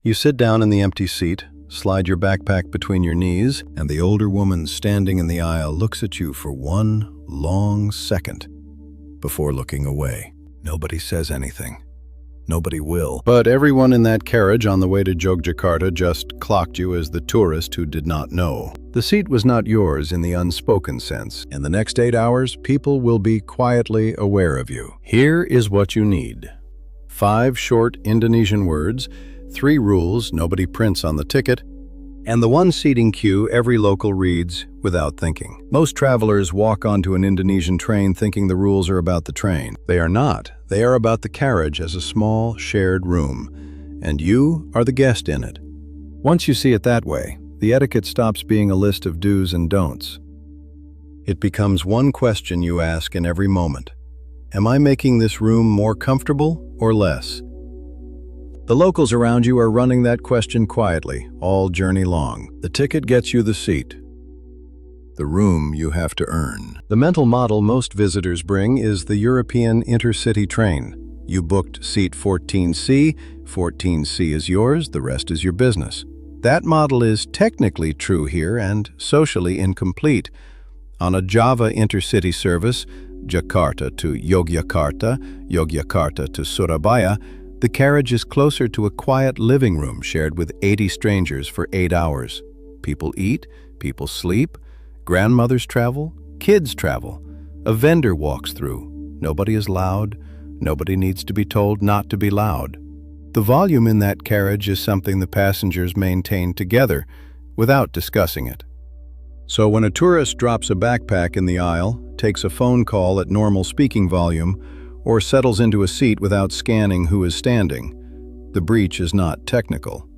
You sit down in the empty seat, slide your backpack between your knees, and the older woman standing in the aisle looks at you for one long second before looking away. Nobody says anything. Nobody will. But everyone in that carriage on the way to Yogyakarta just clocked you as the tourist who did not know. The seat was not yours in the unspoken sense. In the next 8 hours, people will be quietly aware of you. Here is what you need. 5 short Indonesian words, 3 rules nobody prints on the ticket, and the one seating cue every local reads without thinking. Most travelers walk onto an Indonesian train thinking the rules are about the train. They are not. They are about the carriage as a small, shared room, and you are the guest in it. Once you see it that way, the etiquette stops being a list of do's and don'ts. It becomes one question you ask in every moment. Am I making this room more comfortable or less? The locals around you are running that question quietly, all journey long. The ticket gets you the seat. The room you have to earn. The mental model most visitors bring is the European intercity train. You booked seat 14C, 14C is yours, the rest is your business. That model is technically true here and socially incomplete. On a Java intercity service, Jakarta-to-Yogyakarta, Yogyakarta-to-Surabaya, the carriage is closer to a quiet living room shared with 80 strangers for 8 hours. People eat, people sleep, grandmothers travel, kids travel. A vendor walks through. Nobody is loud. Nobody needs to be told not to be loud. The volume in that carriage is something the passengers maintain together without discussing it. So when a tourist drops a backpack in the aisle, takes a phone call at normal speaking volume, or settles into a seat without scanning who is standing, the breach is not technical.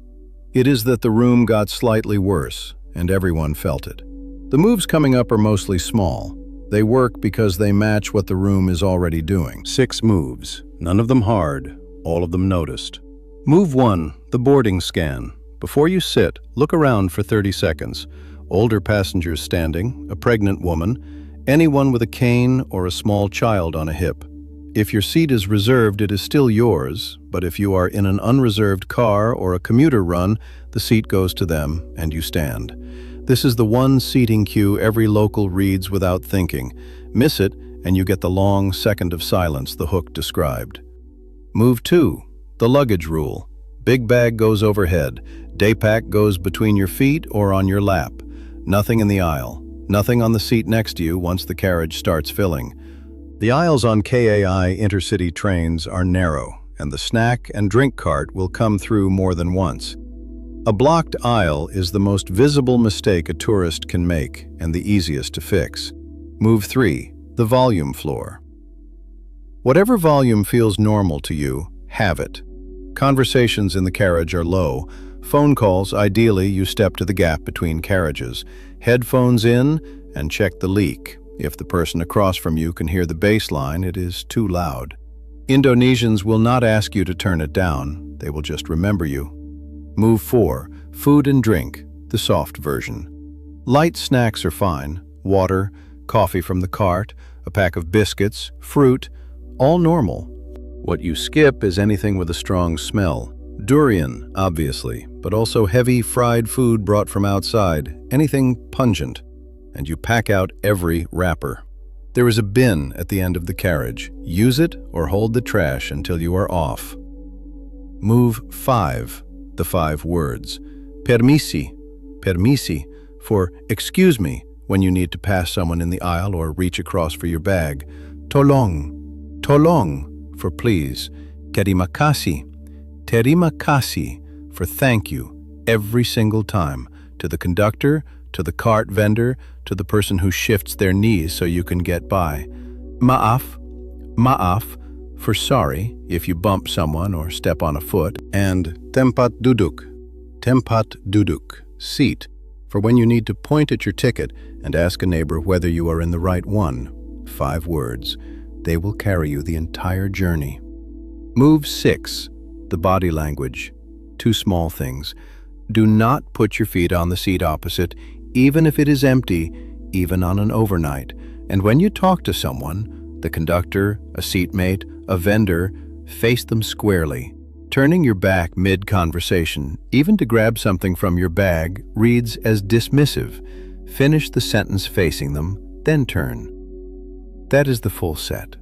It is that the room got slightly worse, and everyone felt it. The moves coming up are mostly small. They work because they match what the room is already doing. 6 moves, none of them hard, all of them noticed. Move 1, the boarding scan. Before you sit, look around for 30 seconds. Older passengers standing, a pregnant woman, anyone with a cane or a small child on a hip. If your seat is reserved, it is still yours, but if you are in an unreserved car or a commuter run, the seat goes to them and you stand. This is the one seating cue every local reads without thinking. Miss it, and you get the long second of silence the hook described. Move 2, the luggage rule. Big bag goes overhead. Day pack goes between your feet or on your lap. Nothing in the aisle. Nothing on the seat next to you once the carriage starts filling. The aisles on KAI intercity trains are narrow, and the snack and drink cart will come through more than once. A blocked aisle is the most visible mistake a tourist can make and the easiest to fix. Move 3, the volume floor. Whatever volume feels normal to you, have it. Conversations in the carriage are low. Phone calls, ideally, you step to the gap between carriages. Headphones in and check the leak. If the person across from you can hear the bass line, it is too loud. Indonesians will not ask you to turn it down. They will just remember you. Move 4, food and drink, the soft version. Light snacks are fine. Water, coffee from the cart, a pack of biscuits, fruit, all normal. What you skip is anything with a strong smell. Durian, obviously, but also heavy fried food brought from outside, anything pungent. And you pack out every wrapper. There is a bin at the end of the carriage. Use it or hold the trash until you are off. Move 5, the 5 words. Permisi, permisi, for excuse me when you need to pass someone in the aisle or reach across for your bag. Tolong, tolong, for please. Terima kasih, for thank you, every single time, to the conductor, to the cart vendor, to the person who shifts their knees so you can get by. Maaf, maaf, for sorry if you bump someone or step on a foot. And tempat, duduk, seat, for when you need to point at your ticket and ask a neighbor whether you are in the right one. 5 words. They will carry you the entire journey. Move 6, the body language. 2 small things. Do not put your feet on the seat opposite, even if it is empty, even on an overnight. And when you talk to someone, the conductor, a seatmate, a vendor, face them squarely. Turning your back mid-conversation, even to grab something from your bag, reads as dismissive. Finish the sentence facing them, then turn. That is the full set.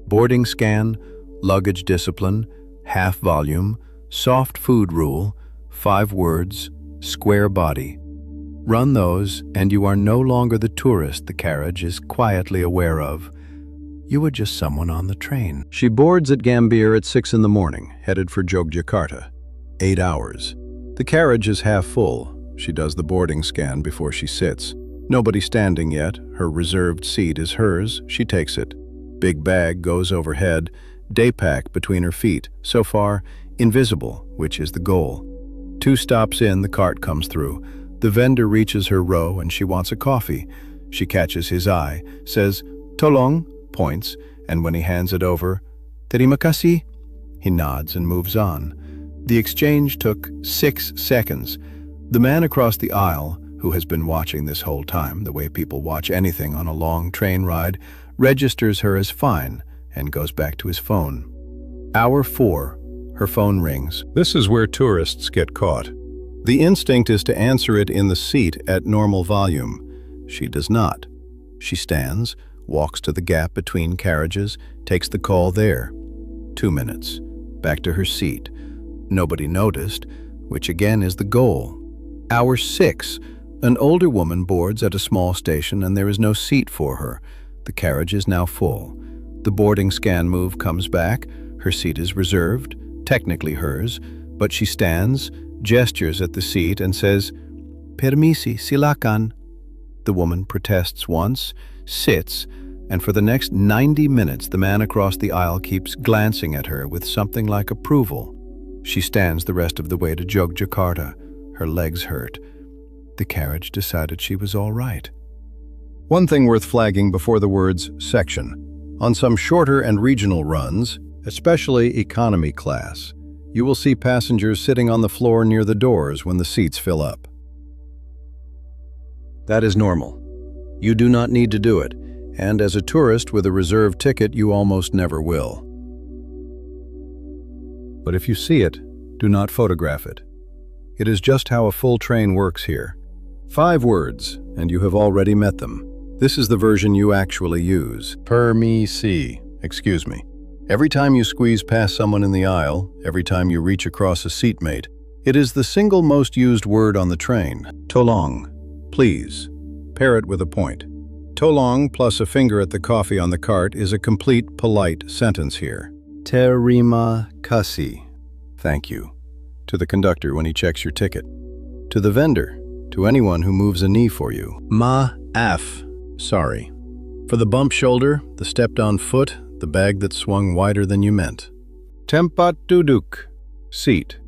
Boarding scan, luggage discipline, half volume, soft food rule, 5 words, square body. Run those, and you are no longer the tourist the carriage is quietly aware of. You were just someone on the train. She boards at Gambir at 6 in the morning, headed for Yogyakarta. 8 hours. The carriage is half full. She does the boarding scan before she sits. Nobody standing yet. Her reserved seat is hers. She takes it. Big bag goes overhead. Day pack between her feet. So far, invisible, which is the goal. 2 stops in, the cart comes through. The vendor reaches her row and she wants a coffee. She catches his eye, says, "Tolong," points, and when he hands it over, "Terima kasih," he nods and moves on. The exchange took 6 seconds. The man across the aisle, who has been watching this whole time, the way people watch anything on a long train ride, registers her as fine and goes back to his phone. Hour 4, her phone rings. This is where tourists get caught. The instinct is to answer it in the seat at normal volume. She does not. She stands, walks to the gap between carriages, takes the call there. 2 minutes. Back to her seat. Nobody noticed, which again is the goal. Hour 6. An older woman boards at a small station and there is no seat for her. The carriage is now full. The boarding scan move comes back. Her seat is reserved, technically hers, but she stands, gestures at the seat and says, "Permisi, silakan." The woman protests once, sits, and for the next 90 minutes the man across the aisle keeps glancing at her with something like approval. She stands the rest of the way to Yogyakarta. Her legs hurt. The carriage decided she was all right. One thing worth flagging before the words section. On some shorter and regional runs, especially economy class, you will see passengers sitting on the floor near the doors when the seats fill up. That is normal. You do not need to do it, and as a tourist with a reserved ticket, you almost never will. But if you see it, do not photograph it. It is just how a full train works here. 5 words, and you have already met them. This is the version you actually use. Permisi, excuse me. Every time you squeeze past someone in the aisle, every time you reach across a seatmate, it is the single most used word on the train. Tolong, please. Pair it with a point. Tolong plus a finger at the coffee on the cart is a complete, polite sentence here. Terima kasih, thank you. To the conductor when he checks your ticket. To the vendor, to anyone who moves a knee for you. Maaf, sorry. For the bump shoulder, the stepped-on foot, the bag that swung wider than you meant. Tempat, duduk, seat.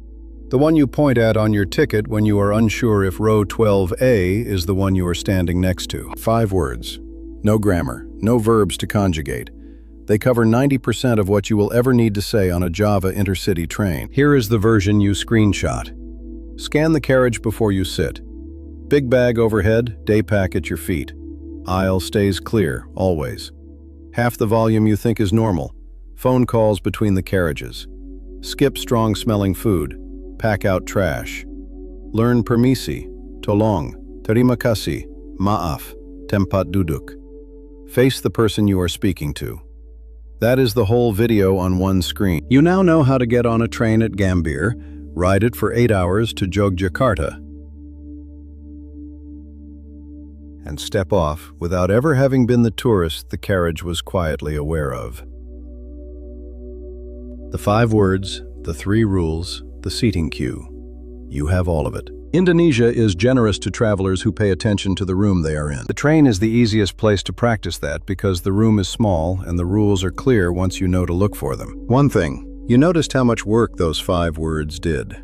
The one you point at on your ticket when you are unsure if row 12A is the one you are standing next to. 5 words. No grammar, no verbs to conjugate. They cover 90% of what you will ever need to say on a Java intercity train. Here is the version you screenshot. Scan the carriage before you sit. Big bag overhead, day pack at your feet. Aisle stays clear, always. Half the volume you think is normal. Phone calls between the carriages. Skip strong-smelling food. Pack out trash. Learn permisi, tolong, terima kasih, maaf, tempat duduk. Face the person you are speaking to. That is the whole video on one screen. You now know how to get on a train at Gambir, ride it for 8 hours to Yogyakarta, and step off without ever having been the tourist the carriage was quietly aware of. The 5 words, the 3 rules, the seating cue. You have all of it. Indonesia is generous to travelers who pay attention to the room they are in. The train is the easiest place to practice that because the room is small and the rules are clear once you know to look for them. One thing, you noticed how much work those 5 words did.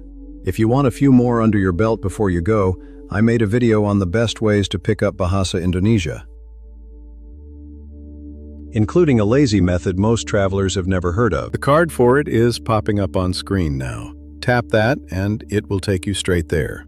If you want a few more under your belt before you go, I made a video on the best ways to pick up Bahasa Indonesia, including a lazy method most travelers have never heard of. The card for it is popping up on screen now. Tap that and it will take you straight there.